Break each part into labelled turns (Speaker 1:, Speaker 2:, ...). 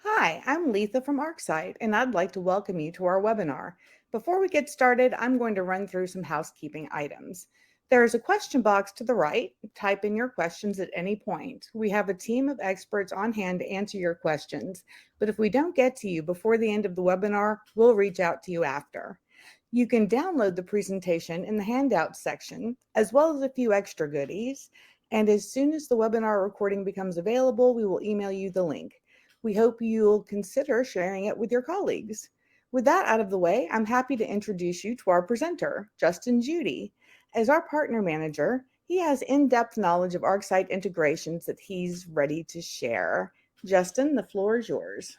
Speaker 1: Hi, I'm Letha from ArcSite, and I'd like to welcome you to our webinar. Before we get started, I'm going to run through some housekeeping items. There is a question box to the right. Type in your questions at any point. We have a team of experts on hand to answer your questions, but if we don't get to you before the end of the webinar, we'll reach out to you after. You can download the presentation in the Handouts section, as well as a few extra goodies. And as soon as the webinar recording becomes available, we will email you the link. We hope you'll consider sharing it with your colleagues. With that out of the way, I'm happy to introduce you to our presenter, Justin Judy. As our partner manager, he has in-depth knowledge of ArcSite integrations that he's ready to share. Justin, the floor is yours.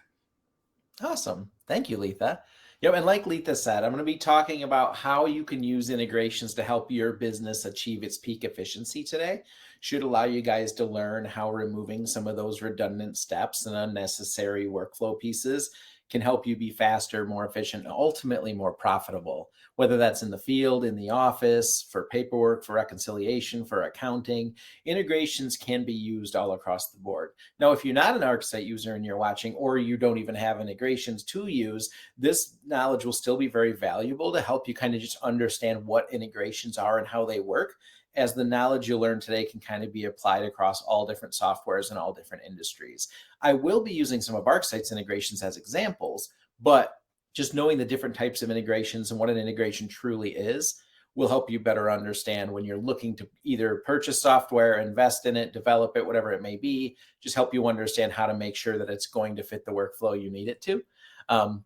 Speaker 2: Awesome. Thank you, Letha. Yep, and like Letha said, I'm going to be talking about how you can use integrations to help your business achieve its peak efficiency today. Should allow you guys to learn how removing some of those redundant steps and unnecessary workflow pieces can help you be faster, more efficient, and ultimately more profitable, whether that's in the field, in the office, for paperwork, for reconciliation, for accounting. Integrations can be used all across the board. Now, if you're not an ArcSite user and you're watching, or you don't even have integrations to use, this knowledge will still be very valuable to help you kind of just understand what integrations are and how they work, as the knowledge you learn today can kind of be applied across all different softwares and all different industries. I will be using some of ArcSite's integrations as examples, but just knowing the different types of integrations and what an integration truly is will help you better understand when you're looking to either purchase software, invest in it, develop it, whatever it may be. Just help you understand how to make sure that it's going to fit the workflow you need it to,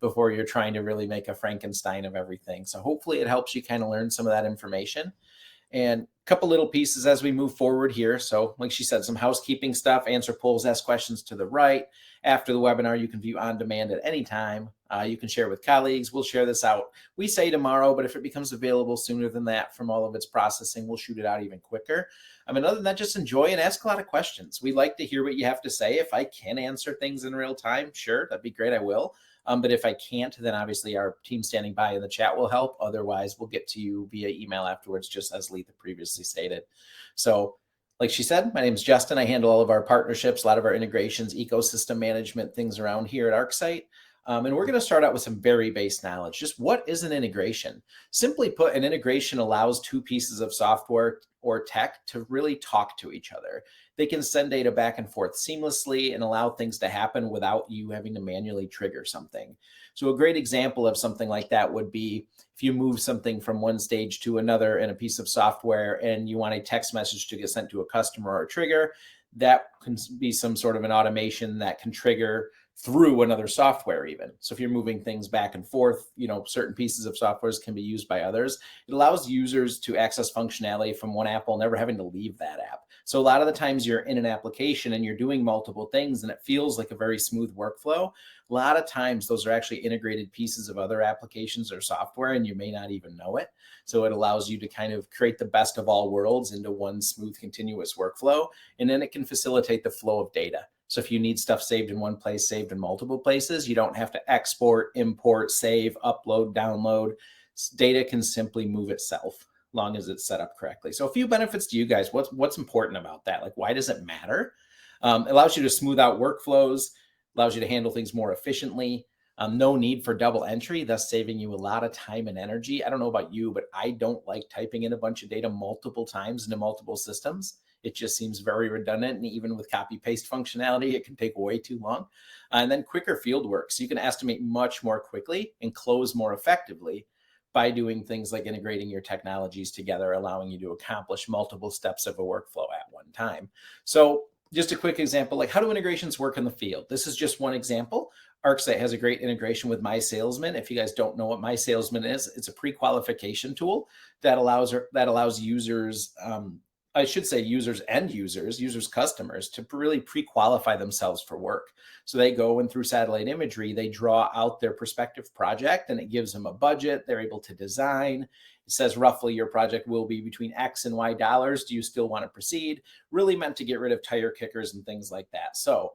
Speaker 2: before you're trying to really make a Frankenstein of everything. So hopefully it helps you kind of learn some of that information. And a couple little pieces as we move forward here. So like she said, some housekeeping stuff, answer polls, ask questions to the right. After the webinar, you can view on demand at any time. You can share with colleagues. We'll share this out. We say tomorrow, but if it becomes available sooner than that from all of its processing, we'll shoot it out even quicker. I mean, other than that, just enjoy and ask a lot of questions. We like to hear what you have to say. If I can answer things in real time, sure, that'd be great. I will. But if I can't, then obviously our team standing by in the chat will help. Otherwise, we'll get to you via email afterwards, just as Letha previously stated. So like she said, my name is Justin. I handle all of our partnerships, a lot of our integrations, ecosystem management, things around here at ArcSite. And we're going to start out with some very base knowledge. Just what is an integration? Simply put, an integration allows two pieces of software or tech to really talk to each other. They can send data back and forth seamlessly and allow things to happen without you having to manually trigger something. So a great example of something like that would be if you move something from one stage to another in a piece of software and you want a text message to get sent to a customer or a trigger, that can be some sort of an automation that can trigger through another software even. So if you're moving things back and forth, certain pieces of softwares can be used by others. It allows users to access functionality from one app while never having to leave that app. So a lot of the times you're in an application and you're doing multiple things and it feels like a very smooth workflow. A lot of times those are actually integrated pieces of other applications or software and you may not even know it. So it allows you to kind of create the best of all worlds into one smooth, continuous workflow. And then it can facilitate the flow of data. So if you need stuff saved in one place, saved in multiple places, you don't have to export, import, save, upload, download. Data can simply move itself, long as it's set up correctly. So a few benefits to you guys. What's important about that? Like, why does it matter? It allows you to smooth out workflows, allows you to handle things more efficiently. No need for double entry, thus saving you a lot of time and energy. I don't know about you, but I don't like typing in a bunch of data multiple times into multiple systems. It just seems very redundant. And even with copy paste functionality, it can take way too long. And then quicker field work. So you can estimate much more quickly and close more effectively by doing things like integrating your technologies together, allowing you to accomplish multiple steps of a workflow at one time. So just a quick example, like how do integrations work in the field? This is just one example. ArcSite has a great integration with My Salesman. If you guys don't know what My Salesman is, it's a pre-qualification tool that allows users, I should say users, customers, to really pre-qualify themselves for work. So they go in through satellite imagery, they draw out their prospective project and it gives them a budget. They're able to design. It says roughly your project will be between X and Y dollars. Do you still want to proceed? Really meant to get rid of tire kickers and things like that. So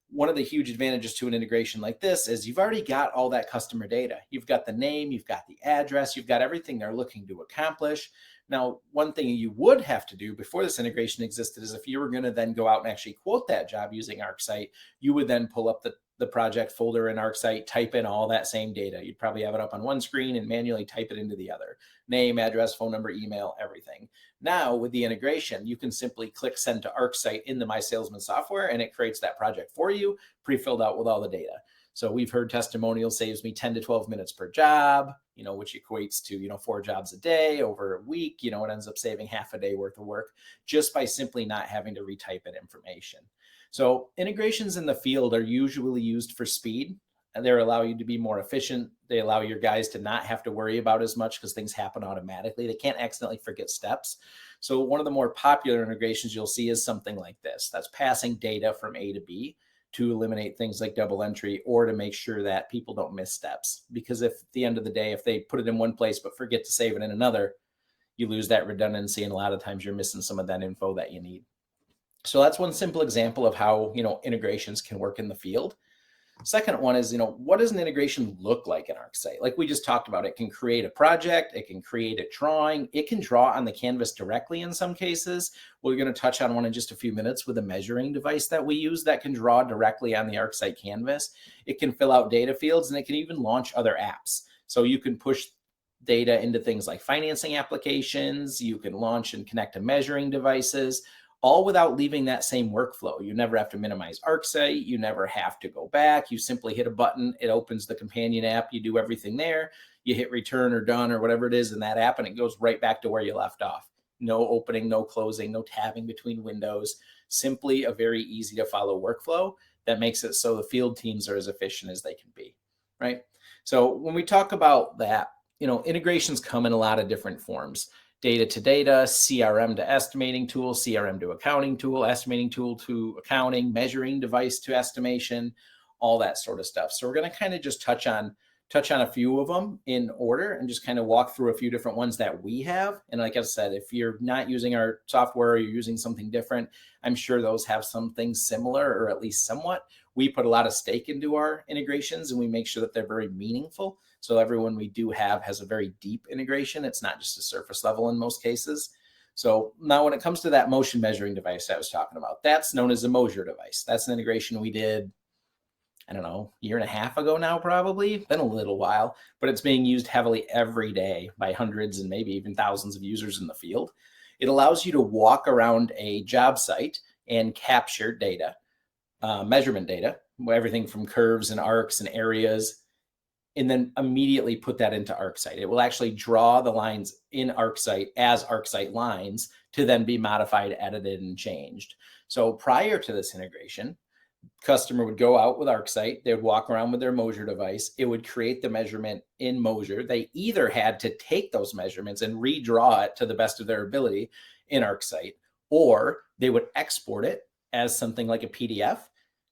Speaker 2: one of the huge advantages to an integration like this is you've already got all that customer data. You've got the name, you've got the address, you've got everything they're looking to accomplish. Now, one thing you would have to do before this integration existed is if you were going to then go out and actually quote that job using ArcSite, you would then pull up the the project folder in ArcSite, type in all that same data. You'd probably have it up on one screen and manually type it into the other. Name, address, phone number, email, everything. Now with the integration, you can simply click send to ArcSite in the My Salesman software, and it creates that project for you, pre-filled out with all the data. So we've heard testimonials saves me 10 to 12 minutes per job, which equates to, 4 jobs a day over a week. It ends up saving half a day worth of work just by simply not having to retype in information. So integrations in the field are usually used for speed, and they allow you to be more efficient. They allow your guys to not have to worry about as much because things happen automatically. They can't accidentally forget steps. So one of the more popular integrations you'll see is something like this. That's passing data from A to B to eliminate things like double entry, or to make sure that people don't miss steps. Because if at the end of the day, if they put it in one place but forget to save it in another, you lose that redundancy, and a lot of times you're missing some of that info that you need. So that's one simple example of how, integrations can work in the field. Second one is, what does an integration look like in ArcSite? Like we just talked about, it can create a project, it can create a drawing, it can draw on the canvas directly in some cases. We're going to touch on one in just a few minutes with a measuring device that we use that can draw directly on the ArcSite canvas. It can fill out data fields, and it can even launch other apps. So you can push data into things like financing applications, you can launch and connect to measuring devices, all without leaving that same workflow. You never have to minimize ArcSite. You never have to go back. You simply hit a button. It opens the companion app. You do everything there. You hit return or done or whatever it is in that app, and it goes right back to where you left off. No opening, no closing, no tabbing between windows. Simply a very easy to follow workflow that makes it so the field teams are as efficient as they can be, right? So when we talk about that, integrations come in a lot of different forms. Data to data, CRM to estimating tool, CRM to accounting tool, estimating tool to accounting, measuring device to estimation, all that sort of stuff. So we're going to kind of just touch on a few of them in order and just kind of walk through a few different ones that we have. And like I said, if you're not using our software or you're using something different, I'm sure those have some things similar, or at least somewhat. We put a lot of stake into our integrations, and we make sure that they're very meaningful. So everyone we do have has a very deep integration. It's not just a surface level in most cases. So now when it comes to that motion measuring device I was talking about, that's known as a Mosier device. That's an integration we did, I don't know, a year and a half ago now, probably. Been a little while, but it's being used heavily every day by hundreds and maybe even thousands of users in the field. It allows you to walk around a job site and capture data, measurement data, everything from curves and arcs and areas, and then immediately put that into ArcSite. It will actually draw the lines in ArcSite as ArcSite lines to then be modified, edited, and changed. So prior to this integration, customer would go out with ArcSite, they would walk around with their Mosier device, it would create the measurement in Mosier. They either had to take those measurements and redraw it to the best of their ability in ArcSite, or they would export it as something like a PDF.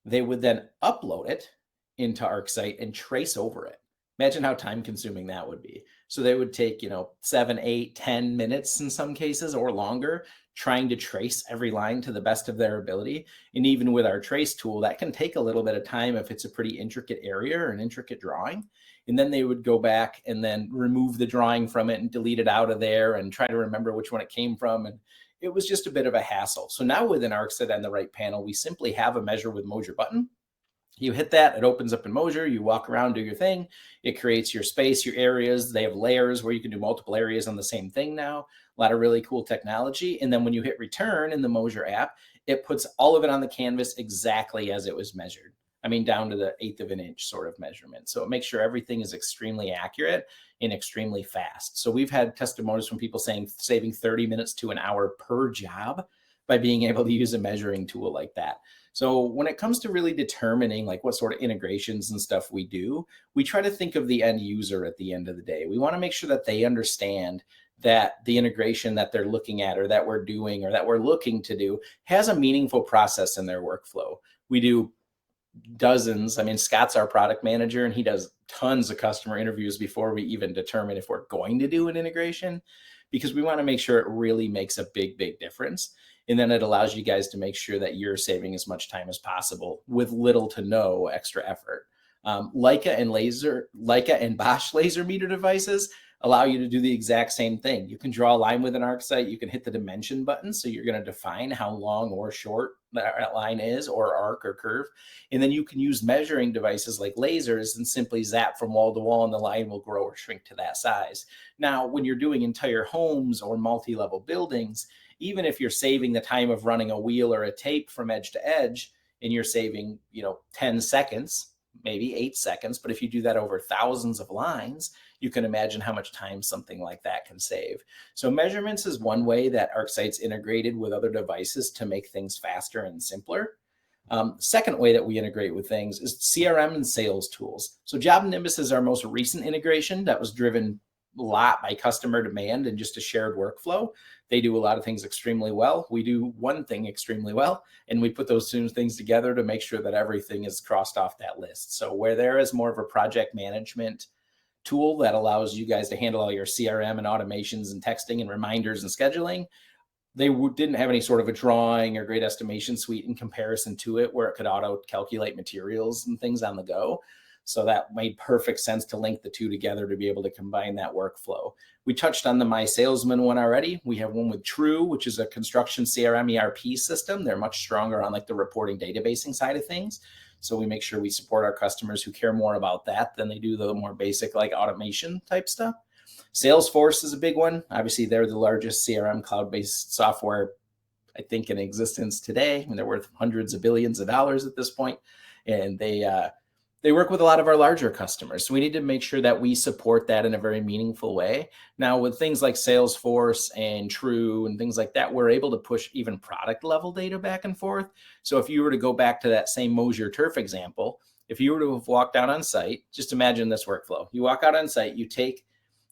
Speaker 2: They would then upload it into ArcSite and trace over it. Imagine how time consuming that would be. So they would take, 7, 8, 10 minutes in some cases or longer trying to trace every line to the best of their ability. And even with our trace tool, that can take a little bit of time if it's a pretty intricate area or an intricate drawing. And then they would go back and then remove the drawing from it and delete it out of there and try to remember which one it came from. And it was just a bit of a hassle. So now within ArcSite on the right panel, we simply have a measure with Mosier button. You hit that, it opens up in Mosier, you walk around, do your thing. It creates your space, your areas. They have layers where you can do multiple areas on the same thing now. A lot of really cool technology. And then when you hit return in the Mosier app, it puts all of it on the canvas exactly as it was measured. I mean, down to the 1/8 of an inch sort of measurement. So it makes sure everything is extremely accurate and extremely fast. So we've had testimonials from people saying saving 30 minutes to an hour per job by being able to use a measuring tool like that. So when it comes to really determining like what sort of integrations and stuff we do, we try to think of the end user at the end of the day. We want to make sure that they understand that the integration that they're looking at or that we're doing or that we're looking to do has a meaningful process in their workflow. We do dozens. I mean, Scott's our product manager, and he does tons of customer interviews before we even determine if we're going to do an integration, because we want to make sure it really makes a big, big difference. And then it allows you guys to make sure that you're saving as much time as possible with little to no extra effort. Leica and Bosch laser meter devices allow you to do the exact same thing. You can draw a line with an ArcSite. You can hit the dimension button. So you're going to define how long or short that line is, or arc or curve. And then you can use measuring devices like lasers and simply zap from wall to wall, and the line will grow or shrink to that size. Now, when you're doing entire homes or multi-level buildings, even if you're saving the time of running a wheel or a tape from edge to edge, and you're saving, 10 seconds, maybe 8 seconds, but if you do that over thousands of lines, you can imagine how much time something like that can save. So measurements is one way that ArcSite's integrated with other devices to make things faster and simpler. Second way that we integrate with things is CRM and sales tools. So Job Nimbus is our most recent integration that was driven a lot by customer demand and just a shared workflow. They do a lot of things extremely well. We do one thing extremely well, and we put those two things together to make sure that everything is crossed off that list. So where there is more of a project management tool that allows you guys to handle all your CRM and automations and texting and reminders and scheduling, they didn't have any sort of a drawing or great estimation suite in comparison to it where it could auto calculate materials and things on the go. So that made perfect sense to link the two together to be able to combine that workflow. We touched on the My Salesman one already. We have one with True, which is a construction CRM ERP system. They're much stronger on like the reporting databasing side of things. So we make sure we support our customers who care more about that than they do the more basic like automation type stuff. Salesforce is a big one. Obviously, they're the largest CRM cloud-based software, I think, in existence today. I mean, they're worth hundreds of billions of dollars at this point. And they work with a lot of our larger customers. So we need to make sure that we support that in a very meaningful way. Now, with things like Salesforce and True and things like that, we're able to push even product level data back and forth. So if you were to go back to that same Mosier Turf example, if you were to have walked out on site, just imagine this workflow. You walk out on site, you take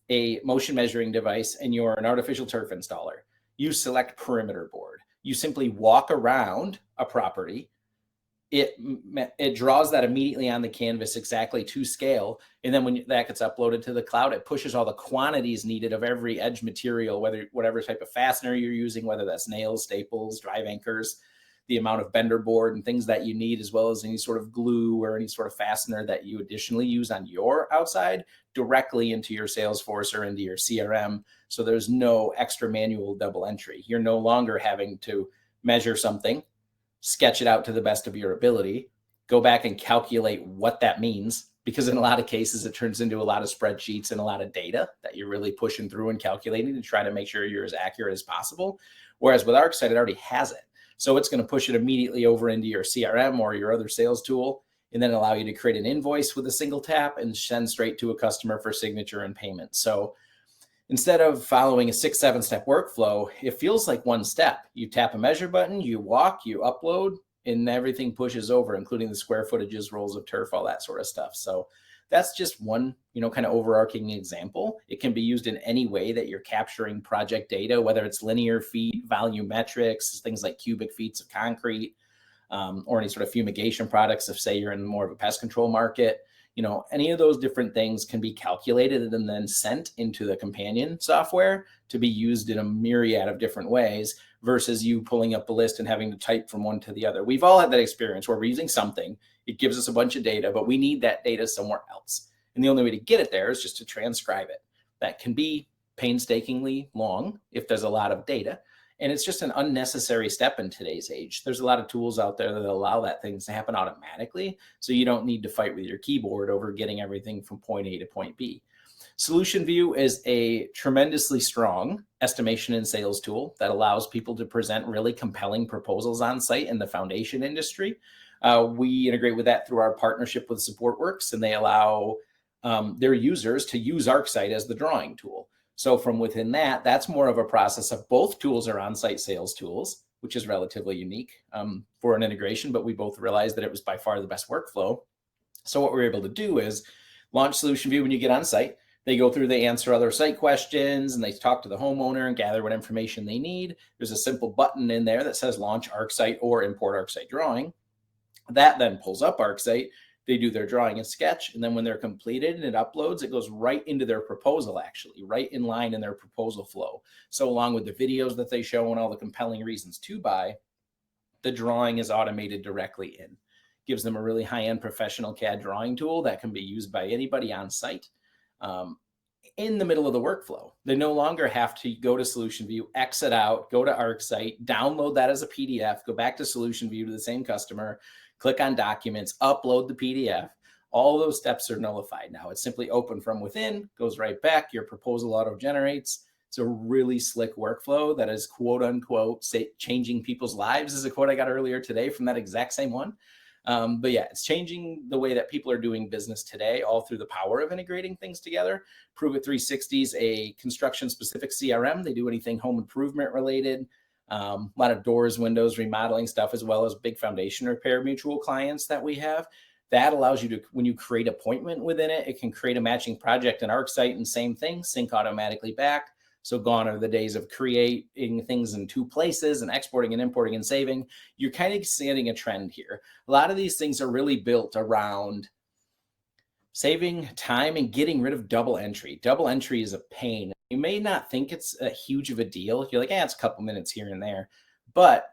Speaker 2: a motion measuring device and you're an artificial turf installer. You select perimeter board. You simply walk around a property. It draws that immediately on the canvas exactly to scale. And then when that gets uploaded to the cloud, it pushes all the quantities needed of every edge material, whatever type of fastener you're using, whether that's nails, staples, drive anchors, the amount of bender board and things that you need, as well as any sort of glue or any sort of fastener that you additionally use on your outside, directly into your Salesforce or into your CRM. So there's no extra manual double entry. You're no longer having to measure something, sketch it out to the best of your ability, go back and calculate what that means, because in a lot of cases, it turns into a lot of spreadsheets and a lot of data that you're really pushing through and calculating to try to make sure you're as accurate as possible. Whereas with ArcSite, it already has it. So it's going to push it immediately over into your CRM or your other sales tool, and then allow you to create an invoice with a single tap and send straight to a customer for signature and payment. So instead of following a 6-7 step workflow, it feels like one step. You tap a measure button, you walk, you upload, and everything pushes over, including the square footages, rolls of turf, all that sort of stuff. So that's just one, kind of overarching example. It can be used in any way that you're capturing project data, whether it's linear feet, volumetrics, things like cubic feet of concrete, or any sort of fumigation products. If say you're in more of a pest control market, any of those different things can be calculated and then sent into the companion software to be used in a myriad of different ways versus you pulling up a list and having to type from one to the other. We've all had that experience where we're using something, it gives us a bunch of data, but we need that data somewhere else. And the only way to get it there is just to transcribe it. That can be painstakingly long if there's a lot of data. And it's just an unnecessary step in today's age. There's a lot of tools out there that allow that things to happen automatically. So you don't need to fight with your keyboard over getting everything from point A to point B. Solution View is a tremendously strong estimation and sales tool that allows people to present really compelling proposals on site in the foundation industry. We integrate with that through our partnership with SupportWorks, and they allow their users to use ArcSite as the drawing tool. So from within that, that's more of a process of both tools are on-site sales tools, which is relatively unique for an integration, but we both realized that it was by far the best workflow. So what we're able to do is launch Solution View when you get on site. They go through, they answer other site questions, and they talk to the homeowner and gather what information they need. There's a simple button in there that says launch ArcSite or import ArcSite drawing. That then pulls up ArcSite. They do their drawing and sketch, and then when they're completed and it uploads, it goes right into their proposal, actually, right in line in their proposal flow. So along with the videos that they show and all the compelling reasons to buy, the drawing is automated directly in. Gives them a really high-end professional CAD drawing tool that can be used by anybody on site. in the middle of the workflow. They no longer have to go to Solution View, exit out, go to ArcSite, download that as a PDF, go back to Solution View to the same customer, click on Documents, upload the PDF. All those steps are nullified now. It's simply open from within, goes right back, your proposal auto-generates. It's a really slick workflow that is quote unquote changing people's lives, is a quote I got earlier today from that exact same one. But yeah, it's changing the way that people are doing business today, all through the power of integrating things together. Prove It 360 is a construction specific CRM. They do anything home improvement related, a lot of doors, windows, remodeling stuff, as well as big foundation repair mutual clients that we have. That allows you to, when you create appointment within it, it can create a matching project in ArcSite, and same thing, sync automatically back. So gone are the days of creating things in two places and exporting and importing and saving. You're kind of setting a trend here. A lot of these things are really built around saving time and getting rid of double entry. Double entry is a pain. You may not think it's a huge of a deal. You're like, it's a couple minutes here and there. But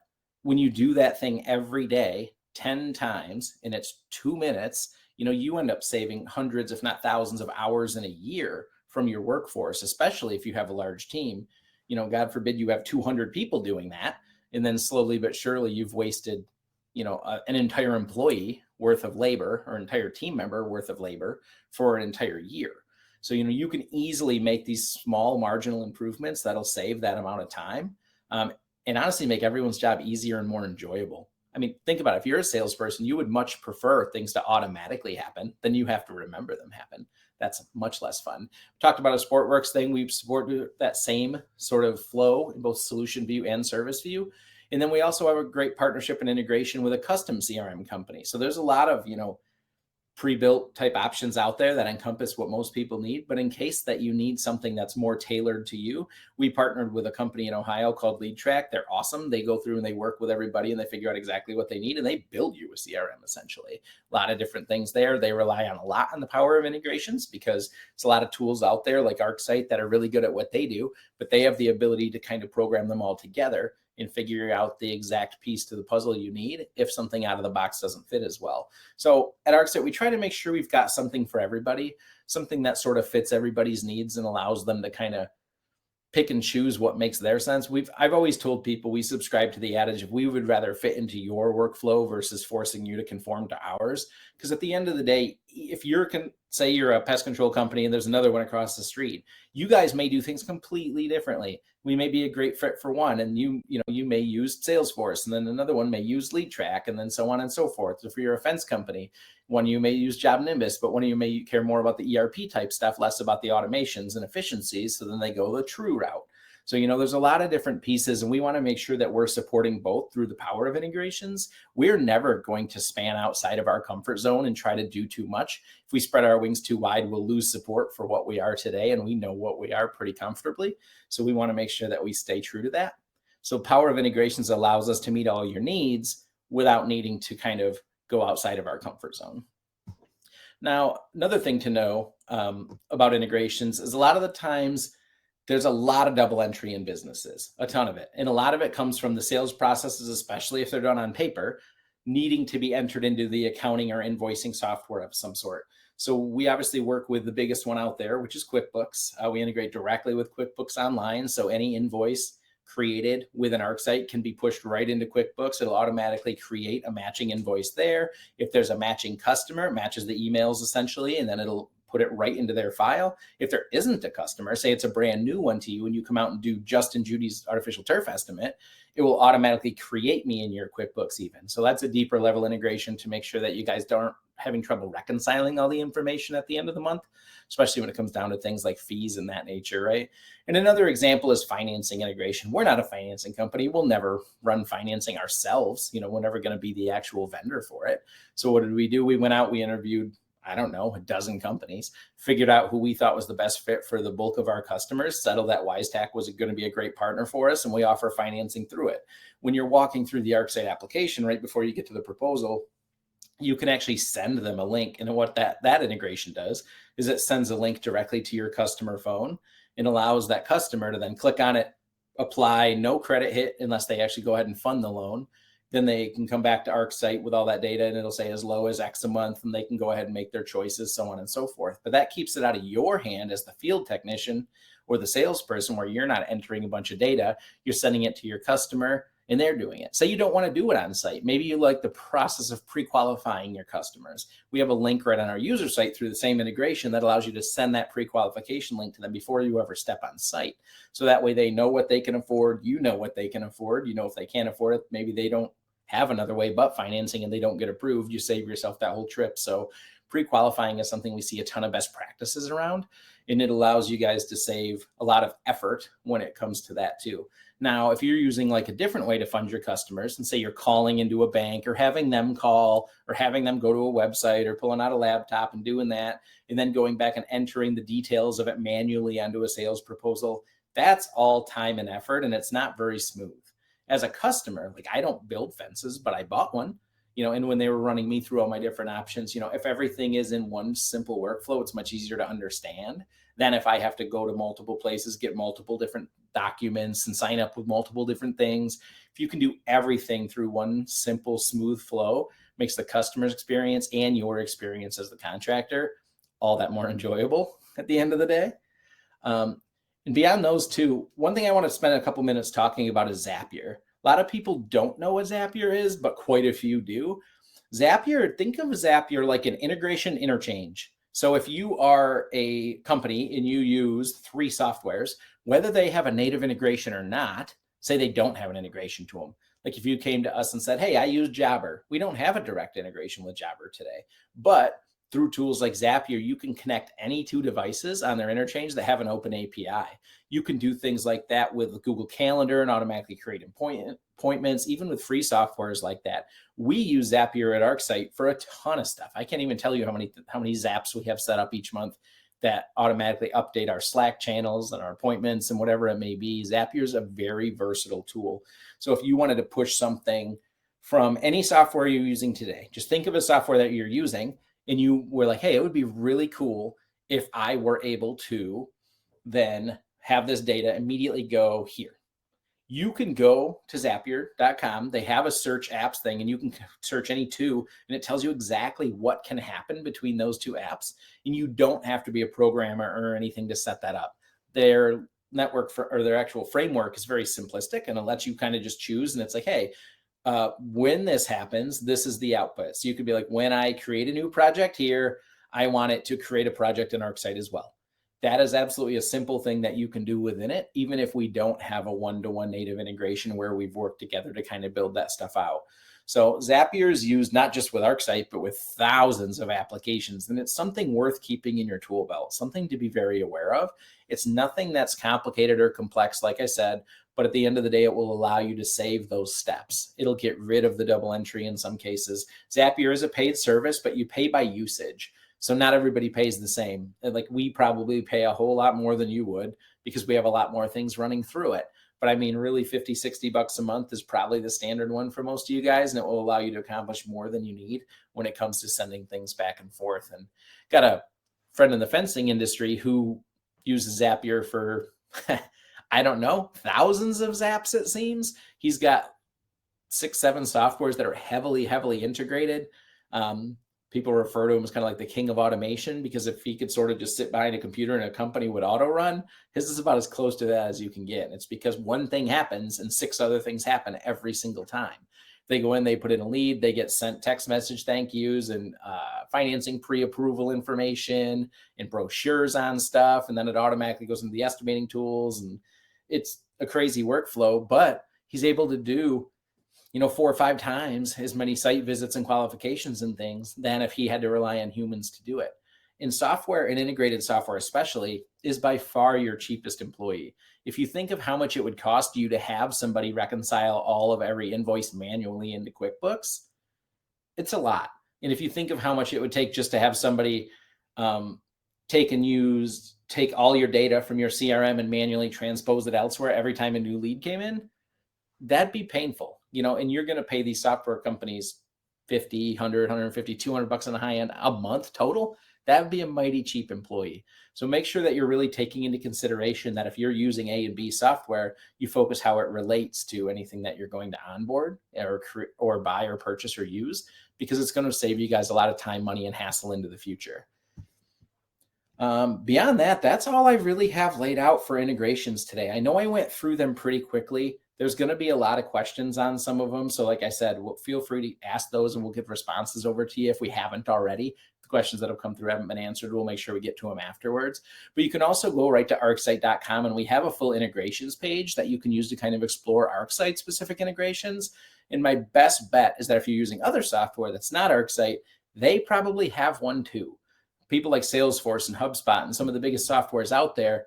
Speaker 2: when you do that thing every day, 10 times, and it's 2 minutes, you end up saving hundreds, if not thousands of hours in a year from your workforce, especially if you have a large team. God forbid you have 200 people doing that. And then slowly but surely you've wasted, an entire employee worth of labor or entire team member worth of labor for an entire year. So, you can easily make these small marginal improvements that'll save that amount of time, and honestly make everyone's job easier and more enjoyable. I mean, think about it. If you're a salesperson, you would much prefer things to automatically happen than you have to remember them happen. That's much less fun. We talked about a SportWorks thing. We've supported that same sort of flow in both Solution View and Service View. And then we also have a great partnership and integration with a custom CRM company. So there's a lot of, pre-built type options out there that encompass what most people need. But in case that you need something that's more tailored to you, we partnered with a company in Ohio called LeadTrack. They're awesome. They go through and they work with everybody and they figure out exactly what they need and they build you a CRM essentially. A lot of different things there. They rely on a lot on the power of integrations because it's a lot of tools out there like ArcSite that are really good at what they do, but they have the ability to kind of program them all together and figure out the exact piece to the puzzle you need if something out of the box doesn't fit as well. So at ArcSite, we try to make sure we've got something for everybody, something that sort of fits everybody's needs and allows them to kind of pick and choose what makes their sense. I've always told people we subscribe to the adage of we would rather fit into your workflow versus forcing you to conform to ours. Because at the end of the day, if say you're a pest control company and there's another one across the street, you guys may do things completely differently. We may be a great fit for one, and you may use Salesforce, and then another one may use LeadTrack, and then so on and so forth. So for your fence company, one of you may use Job Nimbus, but one of you may care more about the ERP type stuff, less about the automations and efficiencies. So then they go the true route. So, there's a lot of different pieces, and we want to make sure that we're supporting both through the power of integrations. We're never going to span outside of our comfort zone and try to do too much. If we spread our wings too wide, we'll lose support for what we are today, and we know what we are pretty comfortably. So we want to make sure that we stay true to that. So power of integrations allows us to meet all your needs without needing to kind of go outside of our comfort zone. Now, another thing to know about integrations is a lot of the times there's a lot of double entry in businesses, a ton of it. And a lot of it comes from the sales processes, especially if they're done on paper, needing to be entered into the accounting or invoicing software of some sort. So we obviously work with the biggest one out there, which is QuickBooks. We integrate directly with QuickBooks Online. So any invoice created with an ArcSite can be pushed right into QuickBooks. It'll automatically create a matching invoice there. If there's a matching customer, it matches the emails essentially, and then it'll put it right into their file. If there isn't a customer, say it's a brand new one to you and you come out and do Justin Judy's artificial turf estimate, it will automatically create me in your QuickBooks even. So that's a deeper level integration to make sure that you guys aren't having trouble reconciling all the information at the end of the month, especially when it comes down to things like fees and that nature, right? And another example is financing integration. We're not a financing company. We'll never run financing ourselves. We're never going to be the actual vendor for it. So what did we do? We went out, we interviewed a dozen companies, figured out who we thought was the best fit for the bulk of our customers, settled that WiseTech was going to be a great partner for us, and we offer financing through it. When you're walking through the ArcSite application, right before you get to the proposal, you can actually send them a link. And what that integration does is it sends a link directly to your customer phone and allows that customer to then click on it, apply, no credit hit unless they actually go ahead and fund the loan, then they can come back to ArcSite with all that data and it'll say as low as X a month, and they can go ahead and make their choices, so on and so forth. But that keeps it out of your hand as the field technician or the salesperson, where you're not entering a bunch of data. You're sending it to your customer and they're doing it. Say you don't want to do it on site. Maybe you like the process of pre-qualifying your customers. We have a link right on our user site through the same integration that allows you to send that pre-qualification link to them before you ever step on site. So that way they know what they can afford, you know what they can afford. You know, if they can't afford it, maybe they don't have another way but financing and they don't get approved, you save yourself that whole trip. So pre-qualifying is something we see a ton of best practices around, and it allows you guys to save a lot of effort when it comes to that too. Now, if you're using like a different way to fund your customers, and say you're calling into a bank or having them call or having them go to a website or pulling out a laptop and doing that, and then going back and entering the details of it manually onto a sales proposal, that's all time and effort, and it's not very smooth. As a customer, like, I don't build fences, but I bought one, and when they were running me through all my different options, if everything is in one simple workflow, it's much easier to understand than if I have to go to multiple places, get multiple different documents and sign up with multiple different things. If you can do everything through one simple, smooth flow, makes the customer's experience and your experience as the contractor all that more enjoyable at the end of the day. And beyond those two, one thing I want to spend a couple minutes talking about is Zapier. A lot of people don't know what Zapier is, but quite a few do. Zapier, think of Zapier like an integration interchange. So if you are a company and you use 3 softwares, whether they have a native integration or not, say they don't have an integration to them. Like if you came to us and said, hey, I use Jobber. We don't have a direct integration with Jobber today, but through tools like Zapier, you can connect any 2 devices on their interchange that have an open API. You can do things like that with Google Calendar and automatically create appointments, even with free softwares like that. We use Zapier at ArcSite for a ton of stuff. I can't even tell you how many Zaps we have set up each month that automatically update our Slack channels and our appointments and whatever it may be. Zapier is a very versatile tool. So if you wanted to push something from any software you're using today, just think of a software that you're using and you were like, hey, it would be really cool if I were able to then have this data immediately go here. You can go to Zapier.com. They have a search apps thing, and you can search any 2, and it tells you exactly what can happen between those 2 apps. And you don't have to be a programmer or anything to set that up. Their network or their actual framework is very simplistic, and it lets you kind of just choose. And it's like, hey, when this happens, this is the output. So you could be like, when I create a new project here, I want it to create a project in ArcSite as well. That is absolutely a simple thing that you can do within it, even if we don't have a one-to-one native integration where we've worked together to kind of build that stuff out. So Zapier is used not just with ArcSite, but with thousands of applications. And it's something worth keeping in your tool belt, something to be very aware of. It's nothing that's complicated or complex, like I said, but at the end of the day, it will allow you to save those steps. It'll get rid of the double entry in some cases. Zapier is a paid service, but you pay by usage. So not everybody pays the same. Like we probably pay a whole lot more than you would because we have a lot more things running through it. But I mean, really $50-$60 a month is probably the standard one for most of you guys. And it will allow you to accomplish more than you need when it comes to sending things back and forth. And got a friend in the fencing industry who uses Zapier for, I don't know, thousands of Zaps, it seems. He's got 6-7 softwares that are heavily integrated. People refer to him as kind of like the king of automation, because if he could sort of just sit behind a computer and a company would auto run, his is about as close to that as you can get. And it's because one thing happens and 6 other things happen every single time. They go in, they put in a lead, they get sent text message thank yous and financing pre-approval information and brochures on stuff. And then it automatically goes into the estimating tools. And it's a crazy workflow, but he's able to do 4 or 5 times as many site visits and qualifications and things than if he had to rely on humans to do it. In software, and integrated software especially, is by far your cheapest employee. If you think of how much it would cost you to have somebody reconcile all of every invoice manually into QuickBooks, it's a lot. And if you think of how much it would take just to have somebody take all your data from your CRM and manually transpose it elsewhere every time a new lead came in, that'd be painful. And you're going to pay these software companies $50, $100, $150, $200 on the high end a month total. that would be a mighty cheap employee. So make sure that you're really taking into consideration that if you're using A and B software, you focus how it relates to anything that you're going to onboard or buy or purchase or use, because it's going to save you guys a lot of time, money, and hassle into the future. Beyond that, that's all I really have laid out for integrations today. I know I went through them pretty quickly. There's going to be a lot of questions on some of them. So like I said, feel free to ask those and we'll get responses over to you if we haven't already. The questions that have come through haven't been answered, we'll make sure we get to them afterwards. But you can also go right to arcsite.com, and we have a full integrations page that you can use to kind of explore ArcSite specific integrations. And my best bet is that if you're using other software that's not ArcSite, they probably have one too. People like Salesforce and HubSpot and some of the biggest softwares out there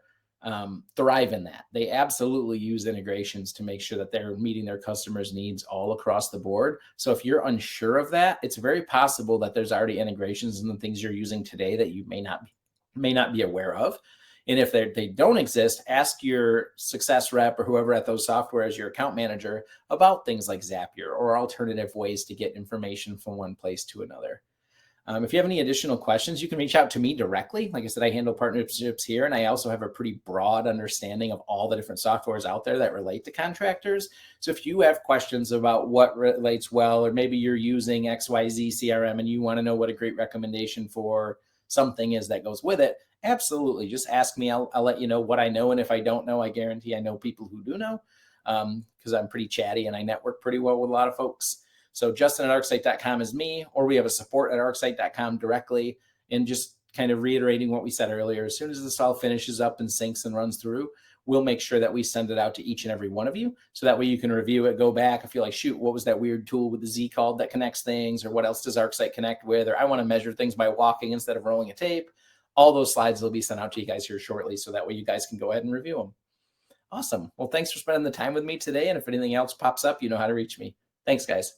Speaker 2: thrive in that. They absolutely use integrations to make sure that they're meeting their customers' needs all across the board. So if you're unsure of that, it's very possible that there's already integrations in the things you're using today that you may not be aware of. And if they don't exist, ask your success rep or whoever at those software as your account manager about things like Zapier or alternative ways to get information from one place to another. If you have any additional questions, you can reach out to me directly. Like I said, I handle partnerships here, and I also have a pretty broad understanding of all the different softwares out there that relate to contractors. So if you have questions about what relates well, or maybe you're using XYZ CRM and you want to know what a great recommendation for something is that goes with it, absolutely. Just ask me. I'll let you know what I know. And if I don't know, I guarantee I know people who do know, because I'm pretty chatty and I network pretty well with a lot of folks. So Justin at arcsite.com is me, or we have a support at arcsite.com directly. And just kind of reiterating what we said earlier, as soon as this all finishes up and syncs and runs through, we'll make sure that we send it out to each and every one of you. So that way you can review it, go back and feel like, shoot, what was that weird tool with the Z called that connects things? Or what else does ArcSite connect with? Or I want to measure things by walking instead of rolling a tape. All those slides will be sent out to you guys here shortly. So that way you guys can go ahead and review them. Awesome. Well, thanks for spending the time with me today. And if anything else pops up, you know how to reach me. Thanks, guys.